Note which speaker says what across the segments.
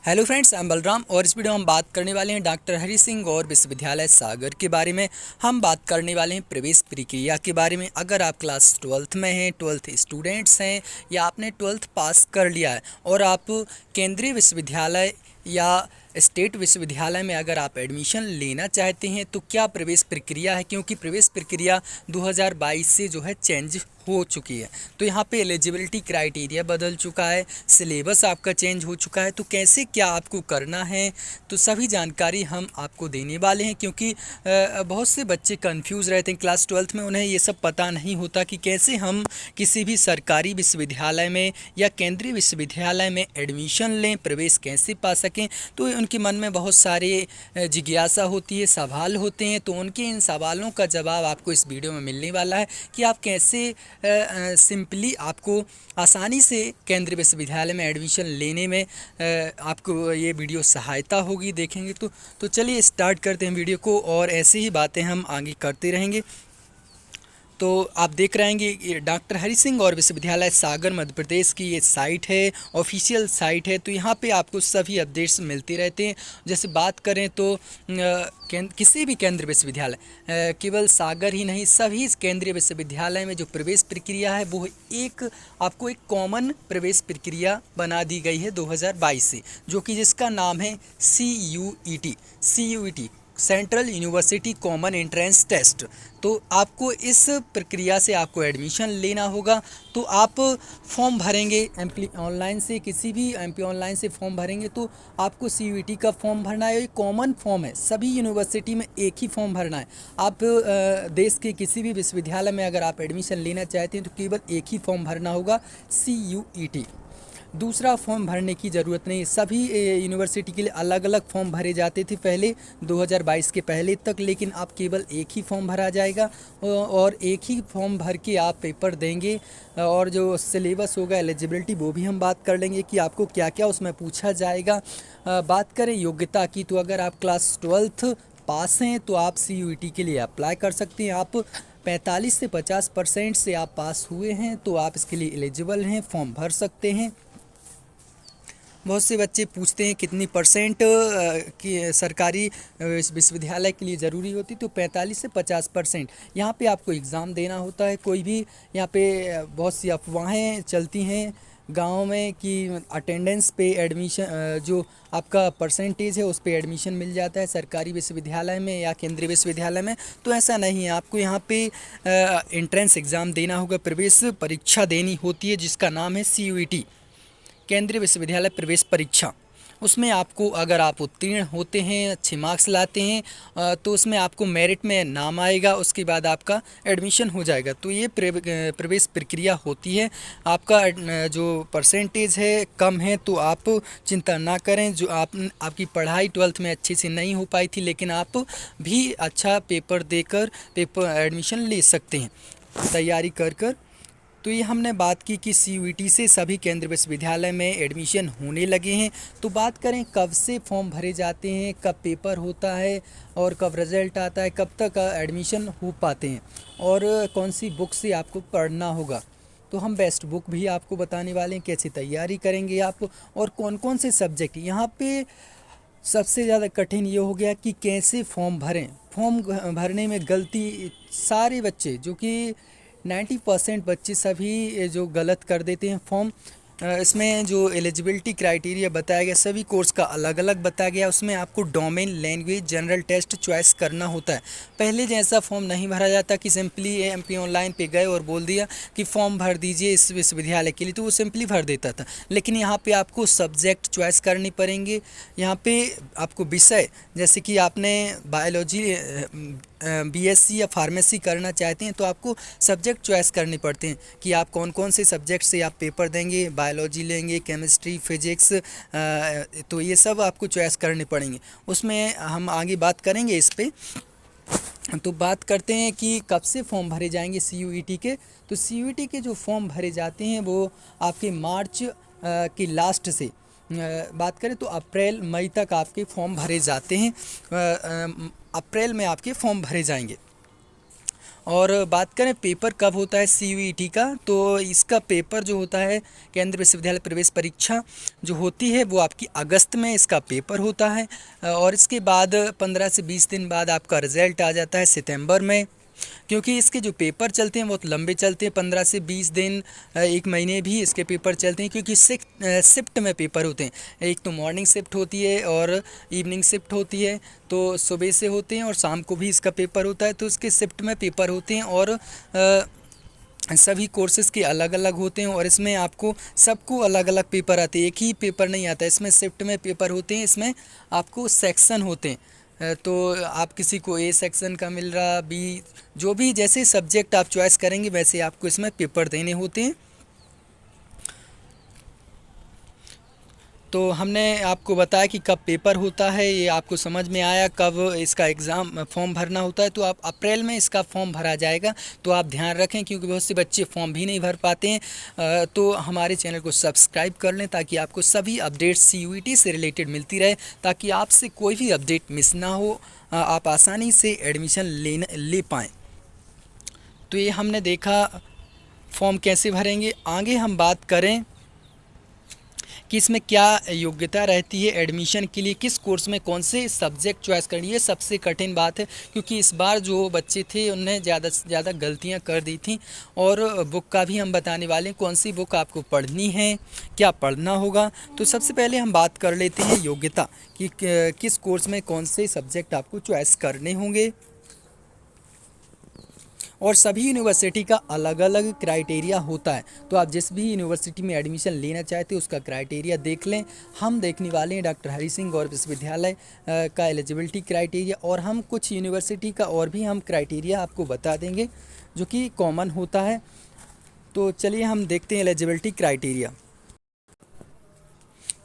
Speaker 1: Hello friends, I am Balram और इस video में हम बात करने वाले हैं डॉक्टर हरि सिंह और विश्वविद्यालय सागर के बारे में। हम बात करने वाले हैं प्रवेश प्रक्रिया के बारे में। अगर आप क्लास 12th में हैं, 12th स्टूडेंट्स हैं या आपने 12th पास कर लिया है और आप केंद्रीय विश्वविद्यालय या स्टेट विश्वविद्यालय में अगर आप एडमिशन लेना चाहते हैं तो क्या प्रवेश प्रक्रिया है, क्योंकि प्रवेश प्रक्रिया 2022 से जो है चेंज हो चुकी है। तो यहाँ पे एलिजिबिलिटी क्राइटेरिया बदल चुका है, सिलेबस आपका चेंज हो चुका है। तो कैसे क्या आपको करना है, तो सभी जानकारी हम आपको देने वाले हैं, क्योंकि बहुत से बच्चे कंफ्यूज रहते हैं क्लास 12th में। उन्हें ये सब पता नहीं होता कि कैसे हम किसी भी सरकारी विश्वविद्यालय में या केंद्रीय विश्वविद्यालय में एडमिशन लें, प्रवेश कैसे पा सकें। तो उनके मन में बहुत सारे जिज्ञासा होती है, सवाल होते हैं। तो उनके इन सवालों का जवाब आपको इस वीडियो में मिलने वाला है कि आप कैसे सिंपली आपको आसानी से केंद्रीय विश्वविद्यालय में एडमिशन लेने में आपको ये वीडियो सहायता होगी, देखेंगे तो चलिए स्टार्ट करते हैं वीडियो को, और ऐसे ही बातें हम आगे करते रहेंगे। तो आप देख रहे हैं कि डॉक्टर हरि सिंह और विश्वविद्यालय सागर मध्य प्रदेश की ये साइट है, ऑफिशियल साइट है। तो यहाँ पे आपको सभी अपडेट्स मिलते रहते हैं। जैसे बात करें तो किसी भी केंद्रीय विश्वविद्यालय, केवल सागर ही नहीं, सभी केंद्रीय विश्वविद्यालय में जो प्रवेश प्रक्रिया है वो आपको एक कॉमन प्रवेश प्रक्रिया बना दी गई है 2022 से, जो कि जिसका नाम है CUET, central university common entrance test. तो आपको इस प्रक्रिया से आपको एडमिशन लेना होगा। तो आप फॉर्म भरेंगे एमपी ऑनलाइन से, किसी भी एमपी ऑनलाइन से फॉर्म भरेंगे तो आपको CUET का फॉर्म भरना है। ये कॉमन फॉर्म है, सभी यूनिवर्सिटी में एक ही फॉर्म भरना है। आप देश के किसी भी विश्वविद्यालय में अगर आप एडमिशन लेना चाहते हैं तो केवल एक ही फॉर्म भरना होगा, CUET। दूसरा फॉर्म भरने की ज़रूरत नहीं। सभी यूनिवर्सिटी के लिए अलग अलग फॉर्म भरे जाते थे पहले, 2022 के पहले तक, लेकिन अब केवल एक ही फॉर्म भरा जाएगा और एक ही फॉर्म भर के आप पेपर देंगे। और जो सिलेबस होगा, एलिजिबिलिटी, वो भी हम बात कर लेंगे कि आपको क्या क्या उसमें पूछा जाएगा। बात करें योग्यता की, तो अगर आप क्लास 12th पास हैं तो आप CUET के लिए अप्लाई कर सकते हैं। आप 45 से 50% से आप पास हुए हैं तो आप इसके लिए एलिजिबल हैं, फॉर्म भर सकते हैं। बहुत से बच्चे पूछते हैं कितनी परसेंट की सरकारी विश्वविद्यालय के लिए ज़रूरी होती, तो 45 से 50%। यहाँ पे आपको एग्ज़ाम देना होता है। कोई भी यहाँ पे बहुत सी अफवाहें चलती हैं गाँव में कि अटेंडेंस पे एडमिशन, जो आपका परसेंटेज है उस पे एडमिशन मिल जाता है सरकारी विश्वविद्यालय में या केंद्रीय विश्वविद्यालय में। तो ऐसा नहीं है। आपको यहाँ पे एंट्रेंस एग्ज़ाम देना होगा, प्रवेश परीक्षा देनी होती है, जिसका नाम है CUET, केंद्रीय विश्वविद्यालय प्रवेश परीक्षा। उसमें आपको, अगर आप उत्तीर्ण होते हैं, अच्छे मार्क्स लाते हैं, तो उसमें आपको मेरिट में नाम आएगा, उसके बाद आपका एडमिशन हो जाएगा। तो ये प्रवेश प्रक्रिया होती है। आपका जो परसेंटेज है कम है तो आप चिंता ना करें। जो आपकी पढ़ाई 12th में अच्छे से नहीं हो पाई थी, लेकिन आप भी अच्छा पेपर देकर एडमिशन ले सकते हैं, तैयारी कर। तो ये हमने बात की कि CUET से सभी केंद्रीय विश्वविद्यालय में एडमिशन होने लगे हैं। तो बात करें कब से फॉर्म भरे जाते हैं, कब पेपर होता है और कब रिज़ल्ट आता है, कब तक एडमिशन हो पाते हैं और कौन सी बुक से आपको पढ़ना होगा। तो हम बेस्ट बुक भी आपको बताने वाले हैं, कैसे तैयारी करेंगे आप और कौन कौन से सब्जेक्ट। यहाँ पे सबसे ज़्यादा कठिन ये हो गया कि कैसे फॉर्म भरें। फॉर्म भरने में गलती सारे बच्चे, जो कि 90% बच्चे सभी जो गलत कर देते हैं फॉर्म। इसमें जो एलिजिबिलिटी क्राइटेरिया बताया गया, सभी कोर्स का अलग अलग बताया गया। उसमें आपको domain, language, general test choice करना होता है। पहले जैसा फॉर्म नहीं भरा जाता कि सिंपली एमपी ऑनलाइन पे गए और बोल दिया कि फॉर्म भर दीजिए इस विश्वविद्यालय के लिए, तो वो सिंपली भर देता था। लेकिन यहाँ पे आपको सब्जेक्ट चॉइस करने पड़ेंगे। यहाँ पे आपको विषय, जैसे कि आपने बायोलॉजी, BSc या फार्मेसी करना चाहते हैं तो आपको सब्जेक्ट चॉइस करने पड़ते हैं कि आप कौन कौन से सब्जेक्ट से आप पेपर देंगे। बायोलॉजी लेंगे, केमिस्ट्री, फिजिक्स, तो ये सब आपको चॉइस करने पड़ेंगे। उसमें हम आगे बात करेंगे इस पे। तो बात करते हैं कि कब से फॉर्म भरे जाएंगे CUET के। तो CUET के जो फॉर्म भरे जाते हैं वो आपके मार्च की लास्ट से, बात करें तो अप्रैल मई तक आपके फॉर्म भरे जाते हैं। अप्रैल में आपके फॉर्म भरे जाएंगे और बात करें पेपर कब होता है CUET का, तो इसका पेपर जो होता है केंद्रीय विश्वविद्यालय प्रवेश परीक्षा जो होती है वो आपकी अगस्त में इसका पेपर होता है। और इसके बाद 15 से 20 दिन बाद आपका रिज़ल्ट आ जाता है सितंबर में। क्योंकि इसके जो पेपर चलते हैं बहुत लंबे चलते हैं, 15 से 20 दिन, एक महीने भी इसके पेपर चलते हैं, क्योंकि शिफ्ट में पेपर होते हैं। एक तो मॉर्निंग शिफ्ट होती है और इवनिंग शिफ्ट होती है, तो सुबह से होते हैं और शाम को भी इसका पेपर होता है। तो इसके शिफ्ट में पेपर होते हैं और सभी कोर्सेज़ के अलग अलग होते हैं और इसमें आपको सबको अलग अलग पेपर आते हैं, एक ही पेपर नहीं आता। इसमें शिफ्ट में पेपर होते हैं, इसमें आपको सेक्शन होते हैं। तो आप किसी को A सेक्शन का मिल रहा, B, जो भी जैसे सब्जेक्ट आप चॉइस करेंगे वैसे आपको इसमें पेपर देने होते हैं। तो हमने आपको बताया कि कब पेपर होता है, ये आपको समझ में आया। कब इसका एग्ज़ाम फॉर्म भरना होता है, तो आप अप्रैल में इसका फॉर्म भरा जाएगा। तो आप ध्यान रखें, क्योंकि बहुत से बच्चे फॉर्म भी नहीं भर पाते हैं। तो हमारे चैनल को सब्सक्राइब कर लें ताकि आपको सभी अपडेट्स CUET से रिलेटेड मिलती रहे, ताकि आपसे कोई भी अपडेट मिस ना हो, आप आसानी से एडमिशन ले पाएँ। तो ये हमने देखा फॉर्म कैसे भरेंगे। आगे हम बात करें कि इसमें क्या योग्यता रहती है एडमिशन के लिए, किस कोर्स में कौन से सब्जेक्ट चॉइस करनी है। ये सबसे कठिन बात है, क्योंकि इस बार जो बच्चे थे उनने ज़्यादा से ज़्यादा गलतियां कर दी थी। और बुक का भी हम बताने वाले हैं, कौन सी बुक आपको पढ़नी है, क्या पढ़ना होगा। तो सबसे पहले हम बात कर लेते हैं योग्यता कि किस कोर्स में कौन से सब्जेक्ट आपको चॉइस करने होंगे। और सभी यूनिवर्सिटी का अलग अलग क्राइटेरिया होता है, तो आप जिस भी यूनिवर्सिटी में एडमिशन लेना चाहते हैं उसका क्राइटेरिया देख लें। हम देखने वाले हैं डॉक्टर हरि सिंह गौर विश्वविद्यालय का एलिजिबिलिटी क्राइटेरिया, और हम कुछ यूनिवर्सिटी का और भी हम क्राइटेरिया आपको बता देंगे जो कि कॉमन होता है। तो चलिए हम देखते हैं एलिजिबिलिटी क्राइटेरिया।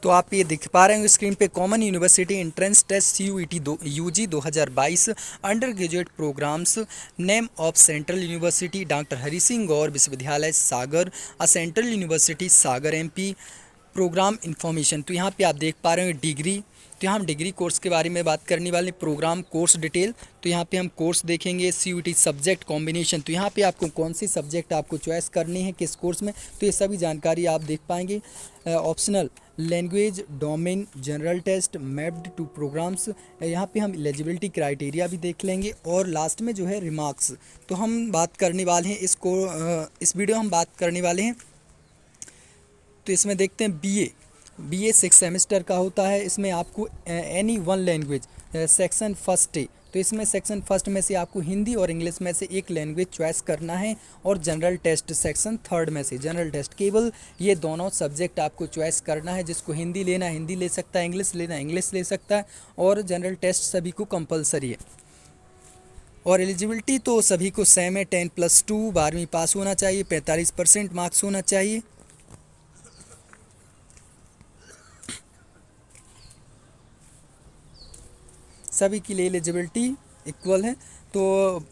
Speaker 1: तो आप ये दिख पा रहे हैं स्क्रीन पे, common university entrance test CUET UG 2022 under graduate programs, name of central university doctor Hari Singh Gour Vishwavidyalaya Sagar, a central university Sagar MP, program information. तो यहाँ पे आप देख पा रहे हैं डिग्री, तो यहाँ हम डिग्री कोर्स के बारे में बात करने वाले। प्रोग्राम कोर्स डिटेल, तो यहाँ पे हम कोर्स देखेंगे। CUET सब्जेक्ट कॉम्बिनेशन, तो यहाँ पे आपको कौन सी सब्जेक्ट आपको चॉइस करनी है किस कोर्स में, तो ये सभी जानकारी आप देख पाएंगे। Optional language, domain, general test, mapped to programmes, यहाँ पे हम एलिजिबिलिटी क्राइटेरिया भी देख लेंगे। और लास्ट में जो है रिमार्क्स, तो हम बात करने वाले हैं इस वीडियो हम बात करने वाले हैं। तो इसमें देखते हैं BA 6 सेमेस्टर का होता है। इसमें आपको any one language section first है, तो इसमें सेक्शन फर्स्ट में से आपको हिंदी और इंग्लिश में से एक लैंग्वेज चॉइस करना है। और जनरल टेस्ट सेक्शन थर्ड में से जनरल टेस्ट, केवल ये दोनों सब्जेक्ट आपको चॉइस करना है। जिसको हिंदी लेना हिंदी ले सकता है, इंग्लिश लेना इंग्लिश ले सकता है, और जनरल टेस्ट सभी को कंपलसरी है। और एलिजिबिलिटी तो सभी को सेम है, 10+2 12वीं पास होना चाहिए, 45% मार्क्स होना चाहिए। सभी के लिए एलिजिबिलिटी इक्वल है। तो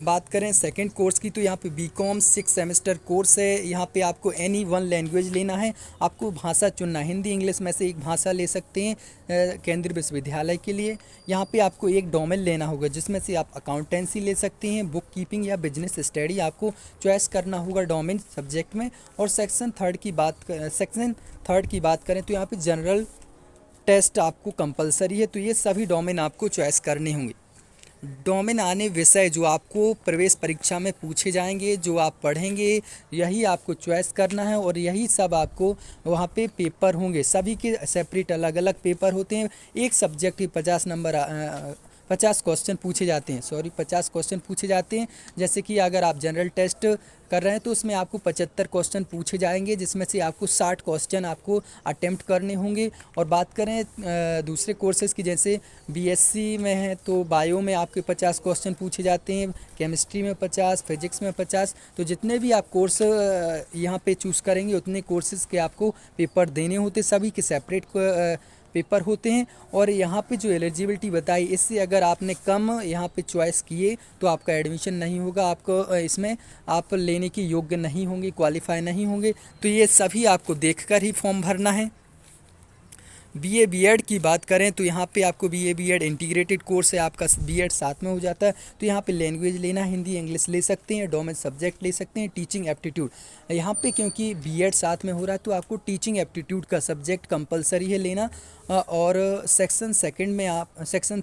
Speaker 1: बात करें सेकंड कोर्स की, तो यहाँ पे BCom 6 सेमेस्टर कोर्स है। यहाँ पे आपको एनी वन लैंग्वेज लेना है, आपको भाषा चुनना है, हिंदी इंग्लिश में से एक भाषा ले सकते हैं केंद्रीय विश्वविद्यालय के लिए। यहाँ पे आपको एक डोमेन लेना होगा, जिसमें से आप अकाउंटेंसी ले सकते हैं, बुक कीपिंग या बिजनेस स्टडी आपको चॉइस करना होगा डोमेन सब्जेक्ट में। और सेक्शन थर्ड की बात करें तो यहाँ पर जनरल टेस्ट आपको कंपलसरी है। तो ये सभी डोमेन आपको चॉइस करने होंगे। डोमेन आने विषय जो आपको प्रवेश परीक्षा में पूछे जाएंगे, जो आप पढ़ेंगे, यही आपको चॉइस करना है। और यही सब आपको वहाँ पे पेपर होंगे, सभी के सेपरेट अलग अलग पेपर होते हैं। एक सब्जेक्ट की 50 क्वेश्चन पूछे जाते हैं, 50 क्वेश्चन पूछे जाते हैं। जैसे कि अगर आप जनरल टेस्ट कर रहे हैं तो उसमें आपको 75 क्वेश्चन पूछे जाएंगे, जिसमें से आपको 60 क्वेश्चन आपको अटेम्प्ट करने होंगे। और बात करें दूसरे कोर्सेज़ की, जैसे BSc में है तो बायो में आपके 50 क्वेश्चन पूछे जाते हैं, केमिस्ट्री में 50, फिजिक्स में 50। तो जितने भी आप कोर्स यहाँ पे चूज़ करेंगे उतने कोर्सेज़ के आपको पेपर देने होते, सभी के सेपरेट पेपर होते हैं। और यहाँ पे जो एलिजिबिलिटी बताई, इससे अगर आपने कम यहाँ पे चॉइस किए तो आपका एडमिशन नहीं होगा, आपको इसमें आप लेने के योग्य नहीं होंगे, क्वालिफाई नहीं होंगे। तो ये सभी आपको देखकर ही फॉर्म भरना है। बीए बीएड की बात करें तो यहाँ पे आपको बीए बीएड इंटीग्रेटेड कोर्स है, आपका बीएड साथ में हो जाता है। तो यहाँ पे लैंग्वेज लेना हिंदी इंग्लिश ले सकते हैं, डोमेन सब्जेक्ट ले सकते हैं, टीचिंग एप्टीट्यूड यहाँ पे क्योंकि बीएड साथ में हो रहा है तो आपको टीचिंग एप्टीट्यूड का सब्जेक्ट कंपलसरी है लेना। और सेक्शन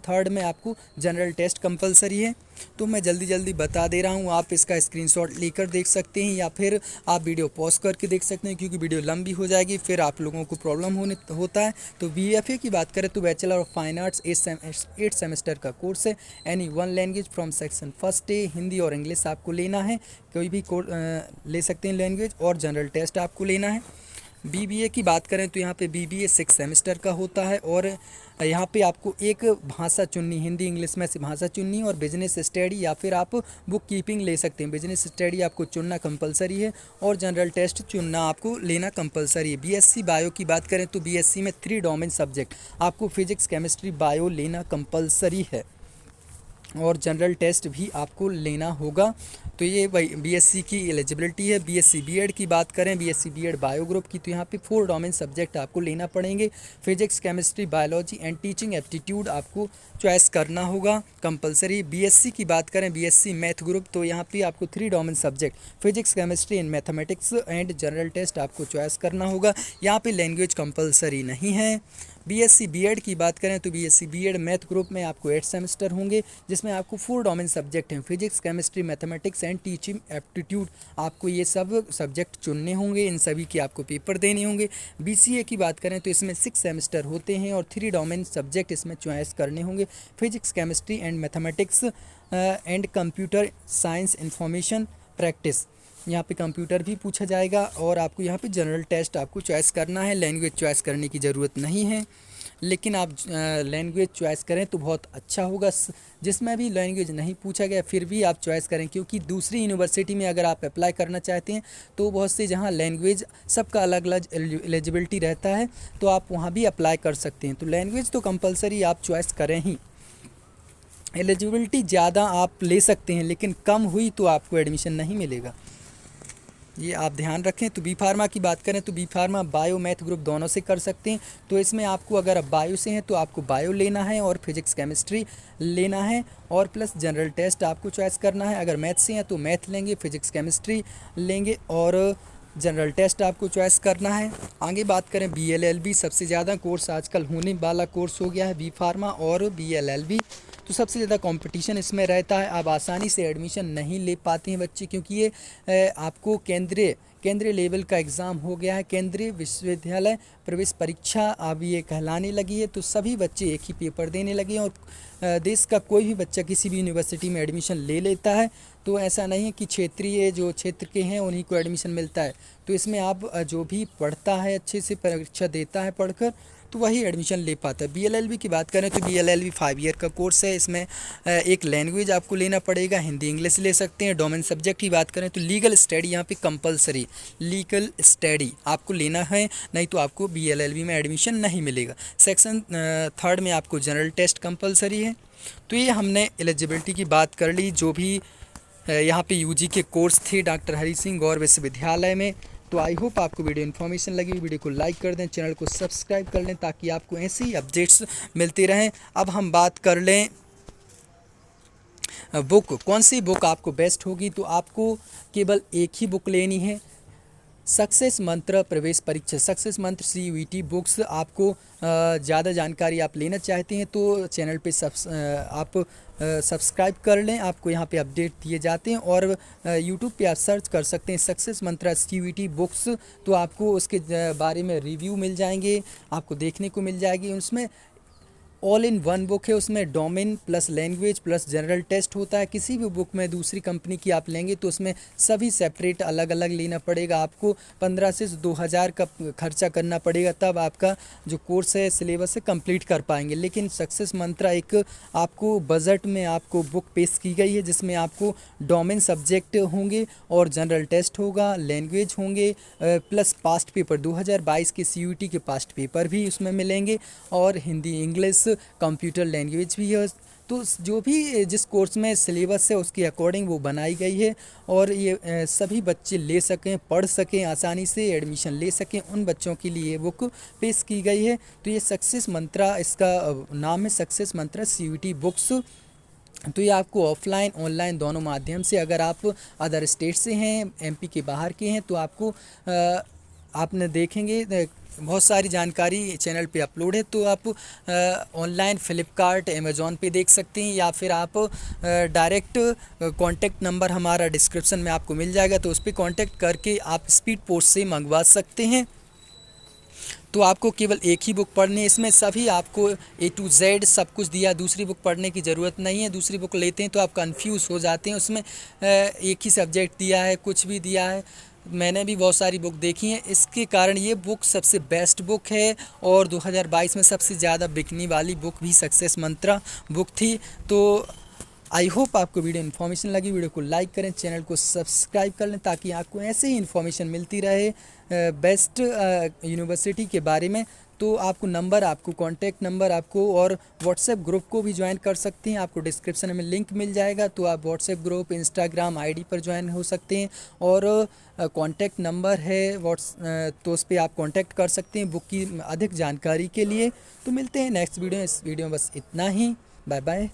Speaker 1: थर्ड में आपको जनरल टेस्ट कंपलसरी है। तो मैं जल्दी जल्दी बता दे रहा हूँ, आप इसका स्क्रीनशॉट लेकर देख सकते हैं या फिर आप वीडियो पॉज करके देख सकते हैं, क्योंकि वीडियो लंबी हो जाएगी फिर आप लोगों को प्रॉब्लम होता है। तो बीएफए की बात करें तो bachelor of fine arts 8 semester का कोर्स है। Any one language from section first A, Hindi और इंग्लिश आपको लेना है, कोई भी ले सकते हैं लैंग्वेज, और जनरल टेस्ट आपको लेना है। बीबीए की बात करें तो यहाँ पे बीबीए 6 सेमेस्टर का होता है, और यहाँ पे आपको एक भाषा चुननी, हिंदी इंग्लिश में से भाषा चुननी, और बिजनेस स्टडी या फिर आप बुक कीपिंग ले सकते हैं। बिजनेस स्टडी आपको चुनना कंपलसरी है, और जनरल टेस्ट चुनना आपको लेना कंपलसरी है। बीएससी बायो की बात करें तो बीएससी में 3 डोमेन सब्जेक्ट आपको फिजिक्स केमिस्ट्री बायो लेना कंपलसरी है, और जनरल टेस्ट भी आपको लेना होगा। तो ये बीएससी की एलिजिबिलिटी है। बीएससी बीएड की बात करें, बीएससी बीएड बायो ग्रुप की, तो यहाँ पे 4 डोमेन सब्जेक्ट आपको लेना पड़ेंगे। Physics chemistry biology and teaching aptitude आपको चॉइस करना होगा कंपलसरी। बीएससी की बात करें, बीएससी मैथ ग्रुप, तो यहाँ पे आपको 3 domain subject physics chemistry and mathematics and general test आपको चॉइस करना होगा। यहाँ पे लैंग्वेज कंपलसरी नहीं है। बीएससी बीएड की बात करें तो बीएससी बीएड मैथ ग्रुप में आपको 8 सेमेस्टर होंगे, जिसमें आपको 4 डोमेन सब्जेक्ट हैं, physics chemistry mathematics and teaching aptitude. आपको ये सब सब्जेक्ट चुनने होंगे, इन सभी की आपको पेपर देने होंगे। बीसीए की बात करें तो इसमें 6 सेमेस्टर होते हैं और 3 डोमेन सब्जेक्ट इसमें चॉइस करने होंगे, physics chemistry and mathematics and computer science information practice. यहाँ पे कंप्यूटर भी पूछा जाएगा, और आपको यहाँ पे जनरल टेस्ट आपको चॉइस करना है। लैंग्वेज चॉइस करने की ज़रूरत नहीं है, लेकिन आप लैंग्वेज चॉइस करें तो बहुत अच्छा होगा। जिसमें भी लैंग्वेज नहीं पूछा गया फिर भी आप चॉइस करें, क्योंकि दूसरी यूनिवर्सिटी में अगर आप अप्लाई करना चाहते हैं तो बहुत से जहाँ लैंग्वेज सबका अलग अलग एलिजिबिलिटी रहता है, तो आप वहाँ भी अप्लाई कर सकते हैं। तो लैंग्वेज तो कंपलसरी आप चॉइस करें ही। एलिजिबिलिटी ज़्यादा आप ले सकते हैं, लेकिन कम हुई तो आपको एडमिशन नहीं मिलेगा, ये आप ध्यान रखें। तो बी फार्मा की बात करें तो B pharma bio math group दोनों से कर सकते हैं। तो इसमें आपको अगर आप बायो से हैं तो आपको बायो लेना है और फिजिक्स केमिस्ट्री लेना है, और प्लस जनरल टेस्ट आपको चॉइस करना है। अगर मैथ से हैं तो मैथ लेंगे, फिजिक्स केमिस्ट्री लेंगे और जनरल टेस्ट आपको चॉइस करना है। आगे बात करें बीएलएलबी, सबसे ज़्यादा कोर्स आजकल होने वाला कोर्स हो गया है बी फार्मा और बीएलएलबी। तो सबसे ज़्यादा कंपटीशन इसमें रहता है, आप आसानी से एडमिशन नहीं ले पाते हैं बच्चे, क्योंकि ये आपको केंद्रीय लेवल का एग्ज़ाम हो गया है। केंद्रीय विश्वविद्यालय प्रवेश परीक्षा अब ये कहलाने लगी है, तो सभी बच्चे एक ही पेपर देने लगे हैं, और देश का कोई भी बच्चा किसी भी यूनिवर्सिटी में एडमिशन ले लेता है। तो ऐसा नहीं है कि क्षेत्रीय जो क्षेत्र के हैं उन्हीं को एडमिशन मिलता है। तो इसमें आप जो भी पढ़ता है, अच्छे से परीक्षा देता है पढ़कर, तो वही एडमिशन ले पाता है। बीएलएलबी की बात करें तो बीएलएलबी 5 ईयर का कोर्स है। इसमें एक लैंग्वेज आपको लेना पड़ेगा, हिंदी इंग्लिश ले सकते हैं। डोमेन सब्जेक्ट की बात करें तो लीगल स्टडी यहाँ पे कंपलसरी, लीगल स्टडी आपको लेना है, नहीं तो आपको बीएलएलबी में एडमिशन नहीं मिलेगा। सेक्शन थर्ड में आपको जनरल टेस्ट कंपलसरी है। तो ये हमने एलिजिबिलिटी की बात कर ली, जो भी यहाँ पे यूजी के कोर्स थे डॉक्टर हरि सिंह गौर विश्वविद्यालय में। तो आई होप आपको वीडियो इन्फॉर्मेशन लगी। वीडियो को लाइक कर दें, चैनल को सब्सक्राइब कर लें, ताकि आपको ऐसे ही अपडेट्स मिलते रहें। अब हम बात कर लें बुक, कौन सी बुक आपको बेस्ट होगी। तो आपको केवल एक ही बुक लेनी है, सक्सेस मंत्र प्रवेश परीक्षा, सक्सेस मंत्र CUET बुक्स। आपको ज़्यादा जानकारी आप लेना चाहते हैं तो चैनल पे आप सब्सक्राइब कर लें, आपको यहाँ पे अपडेट दिए जाते हैं। और यूट्यूब पे आप सर्च कर सकते हैं सक्सेस मंत्रा CUET बुक्स, तो आपको उसके बारे में रिव्यू मिल जाएंगे, आपको देखने को मिल जाएगी। उसमें ऑल इन वन बुक है, उसमें domain plus language plus general test होता है। किसी भी बुक में दूसरी कंपनी की आप लेंगे तो उसमें सभी सेपरेट अलग अलग लेना पड़ेगा, आपको 15 से 2000 का खर्चा करना पड़ेगा, तब आपका जो कोर्स है सिलेबस से कंप्लीट कर पाएंगे। लेकिन सक्सेस मंत्रा एक आपको बजट में आपको बुक पेश की गई है, जिसमें आपको डोमेन सब्जेक्ट होंगे और जनरल टेस्ट होगा, लैंग्वेज होंगे, प्लस पास्ट पेपर 2022 के CUET के पास्ट पेपर भी उसमें मिलेंगे, और हिंदी इंग्लिश कंप्यूटर लैंग्वेज भी है। तो जो भी जिस कोर्स में सिलेबस है उसके अकॉर्डिंग वो बनाई गई है, और ये सभी बच्चे ले सकें, पढ़ सकें, आसानी से एडमिशन ले सकें, उन बच्चों के लिए बुक पेश की गई है। तो ये सक्सेस मंत्रा, इसका नाम है सक्सेस मंत्रा CUET बुक्स। तो ये आपको ऑफलाइन ऑनलाइन दोनों माध्यम से, अगर आप अदर स्टेट से हैं, MP के बाहर के हैं, तो आपको आपने देखेंगे बहुत सारी जानकारी चैनल पे अपलोड है। तो आप ऑनलाइन फ्लिपकार्ट अमेज़ॉन पे देख सकते हैं, या फिर आप डायरेक्ट कॉन्टैक्ट नंबर हमारा डिस्क्रिप्शन में आपको मिल जाएगा, तो उस पर कॉन्टैक्ट करके आप स्पीड पोस्ट से मंगवा सकते हैं। तो आपको केवल एक ही बुक पढ़नी है, इसमें सभी आपको A to Z सब कुछ दिया, दूसरी बुक पढ़ने की ज़रूरत नहीं है। दूसरी बुक लेते हैं तो आप कंफ्यूज हो जाते हैं, उसमें एक ही सब्जेक्ट दिया है, कुछ भी दिया है। मैंने भी बहुत सारी बुक देखी हैं, इसके कारण ये बुक सबसे बेस्ट बुक है, और 2022 में सबसे ज़्यादा बिकने वाली बुक भी सक्सेस मंत्रा बुक थी। तो आई होप आपको वीडियो इन्फॉर्मेशन लगी। वीडियो को लाइक करें, चैनल को सब्सक्राइब कर लें, ताकि आपको ऐसे ही इन्फॉर्मेशन मिलती रहे बेस्ट यूनिवर्सिटी के बारे में। तो आपको कॉन्टैक्ट नंबर आपको, और व्हाट्सएप ग्रुप को भी ज्वाइन कर सकते हैं। आपको डिस्क्रिप्शन में लिंक मिल जाएगा, तो आप व्हाट्सएप ग्रुप, इंस्टाग्राम ID पर ज्वाइन हो सकते हैं, और कॉन्टैक्ट नंबर है तो उस पर आप कॉन्टैक्ट कर सकते हैं बुक की अधिक जानकारी के लिए। तो मिलते हैं नेक्स्ट वीडियो। इस वीडियो में बस इतना ही। Bye bye.